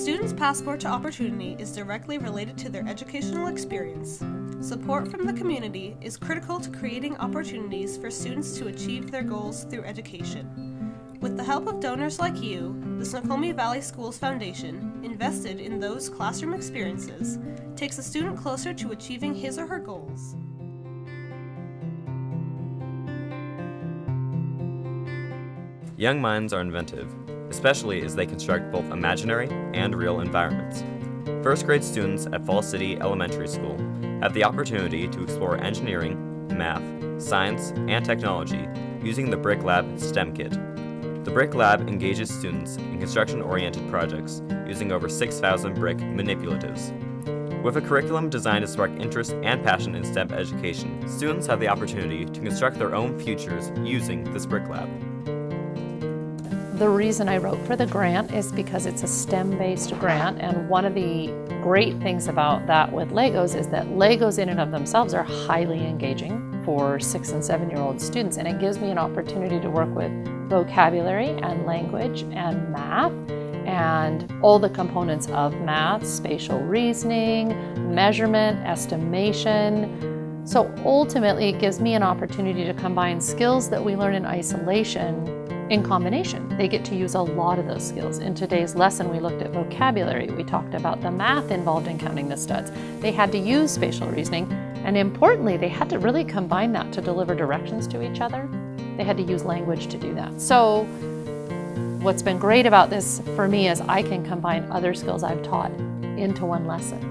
student's passport to opportunity is directly related to their educational experience. Support from the community is critical to creating opportunities for students to achieve their goals through education. With the help of donors like you, the Snoqualmie Valley Schools Foundation, invested in those classroom experiences, takes a student closer to achieving his or her goals. Young minds are inventive, especially as they construct both imaginary and real environments. First grade students at Fall City Elementary School have the opportunity to explore engineering, math, science, and technology using the Brick Lab STEM Kit. The Brick Lab engages students in construction-oriented projects using over 6,000 brick manipulatives. With a curriculum designed to spark interest and passion in STEM education, students have the opportunity to construct their own futures using this Brick Lab. The reason I wrote for the grant is because it's a STEM-based grant, and one of the great things about that with Legos is that Legos in and of themselves are highly engaging for 6- and 7-year-old students, and it gives me an opportunity to work with vocabulary and language and math and all the components of math, spatial reasoning, measurement, estimation. So ultimately it gives me an opportunity to combine skills that we learn in isolation in combination. They get to use a lot of those skills. In today's lesson, we looked at vocabulary. We talked about the math involved in counting the studs. They had to use spatial reasoning, and importantly, they had to really combine that to deliver directions to each other. They had to use language to do that. So what's been great about this for me is I can combine other skills I've taught into one lesson.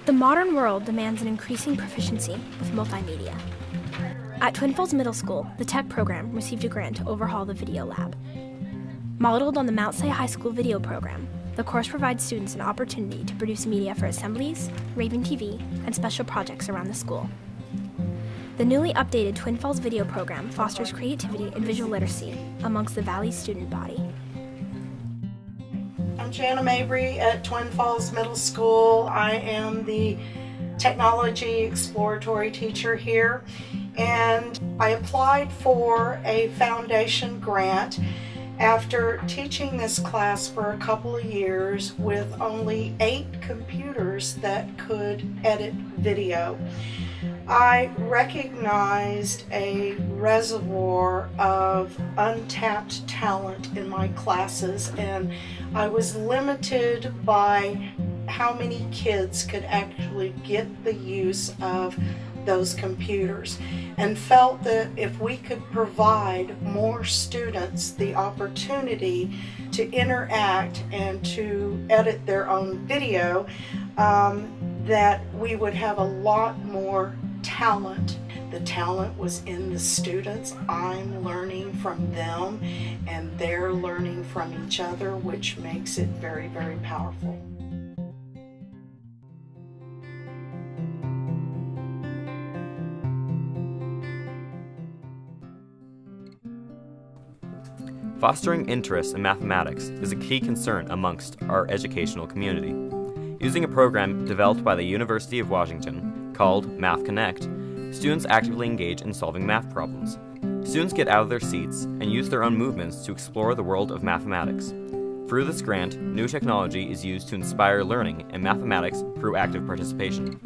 The modern world demands an increasing proficiency with multimedia. At Twin Falls Middle School, the tech program received a grant to overhaul the video lab. Modeled on the Mount Si High School video program, the course provides students an opportunity to produce media for assemblies, raving TV, and special projects around the school. The newly updated Twin Falls video program fosters creativity and visual literacy amongst the Valley's student body. I'm Jana Mabry at Twin Falls Middle School. I am the technology exploratory teacher here, and I applied for a foundation grant after teaching this class for a couple of years with only 8 computers that could edit video. I recognized a reservoir of untapped talent in my classes, and I was limited by how many kids could actually get the use of those computers, and felt that if we could provide more students the opportunity to interact and to edit their own video, that we would have a lot more talent. The talent was in the students. I'm learning from them and they're learning from each other, which makes it very, very powerful. Fostering interest in mathematics is a key concern amongst our educational community. Using a program developed by the University of Washington called Math Connect, students actively engage in solving math problems. Students get out of their seats and use their own movements to explore the world of mathematics. Through this grant, new technology is used to inspire learning in mathematics through active participation.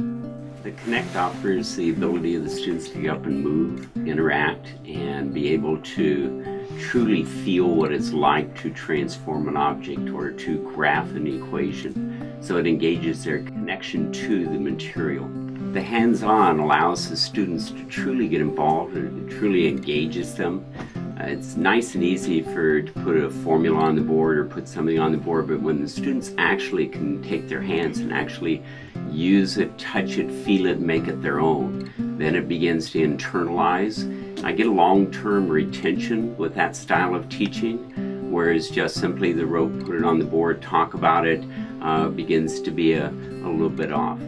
The Connect offers the ability of the students to get up and move, interact, and be able to truly feel what it's like to transform an object or to graph an equation. So it engages their connection to the material. The hands-on allows the students to truly get involved, and it truly engages them. It's nice and easy to put a formula on the board or put something on the board, but when the students actually can take their hands and actually use it, touch it, feel it, make it their own, then it begins to internalize. I get a long-term retention with that style of teaching, whereas just simply the rote, put it on the board, talk about it, begins to be a little bit off.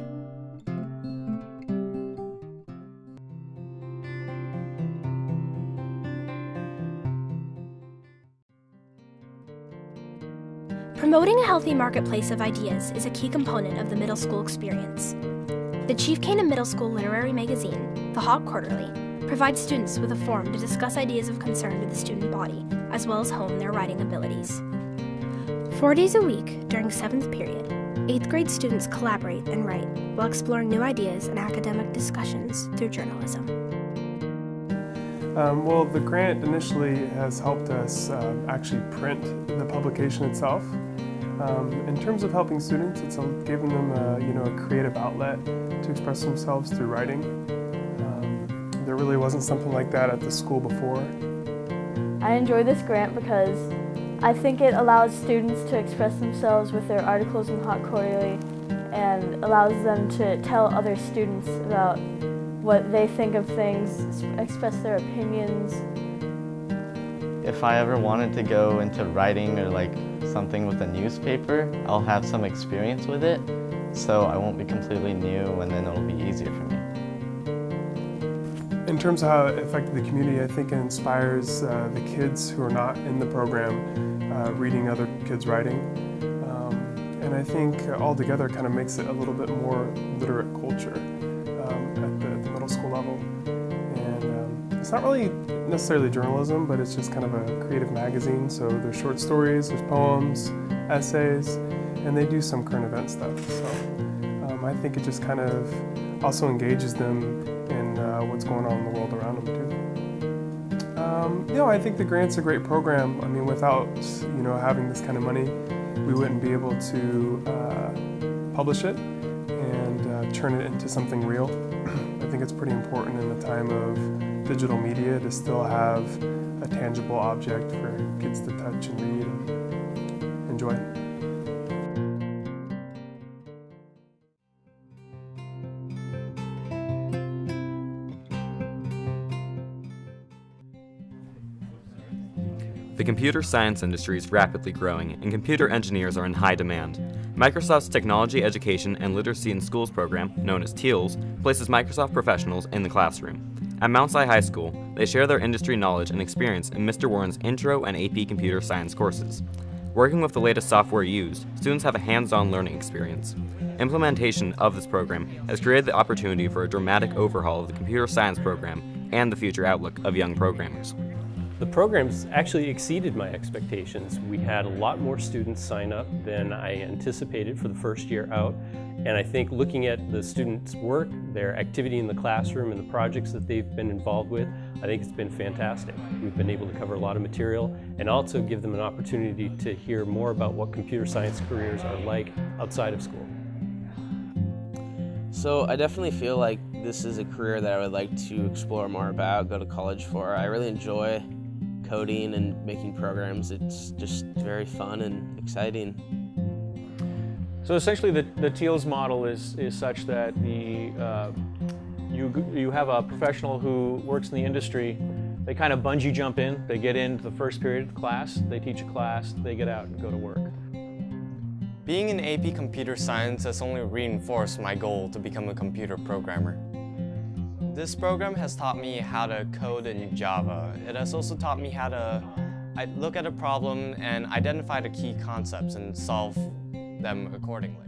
Promoting a healthy marketplace of ideas is a key component of the middle school experience. The Chief Canaan Middle School Literary Magazine the Hawk Quarterly, provides students with a forum to discuss ideas of concern to the student body, as well as hone their writing abilities. 4 days a week during 7th period, 8th grade students collaborate and write while exploring new ideas and academic discussions through journalism. Well, the grant initially has helped us actually print the publication itself. In terms of helping students, it's given them a creative outlet to express themselves through writing. There really wasn't something like that at the school before. I enjoy this grant because I think it allows students to express themselves with their articles in Hawk Quarterly and allows them to tell other students about what they think of things, express their opinions. If I ever wanted to go into writing or like something with a newspaper, I'll have some experience with it, so I won't be completely new and then it'll be easier for me. In terms of how it affected the community, I think it inspires the kids who are not in the program reading other kids' writing. And I think altogether kind of makes it a little bit more literate culture at the middle school level. And it's not really necessarily journalism, but it's just kind of a creative magazine. So there's short stories, there's poems, essays, and they do some current event stuff. So I think it just kind of also engages them in what's going on in the world around them too. I think the grant's a great program. I mean, without having this kind of money, we wouldn't be able to publish it and turn it into something real. I think it's pretty important in the time of digital media to still have a tangible object for kids to touch and read and enjoy. The computer science industry is rapidly growing, and computer engineers are in high demand. Microsoft's Technology Education and Literacy in Schools program, known as TEALS, places Microsoft professionals in the classroom. At Mount Si High School, they share their industry knowledge and experience in Mr. Warren's Intro and AP Computer Science courses. Working with the latest software used, students have a hands-on learning experience. Implementation of this program has created the opportunity for a dramatic overhaul of the computer science program and the future outlook of young programmers. The program's actually exceeded my expectations. We had a lot more students sign up than I anticipated for the first year out. And I think looking at the students' work, their activity in the classroom and the projects that they've been involved with, I think it's been fantastic. We've been able to cover a lot of material and also give them an opportunity to hear more about what computer science careers are like outside of school. So I definitely feel like this is a career that I would like to explore more about, go to college for. I really enjoy coding and making programs. It's just very fun and exciting. So essentially the TEALS model is such that you have a professional who works in the industry. They kind of bungee jump in, they get into the first period of class, they teach a class, they get out and go to work. Being in AP Computer Science has only reinforced my goal to become a computer programmer. This program has taught me how to code in Java. It has also taught me how to look at a problem and identify the key concepts and solve them accordingly.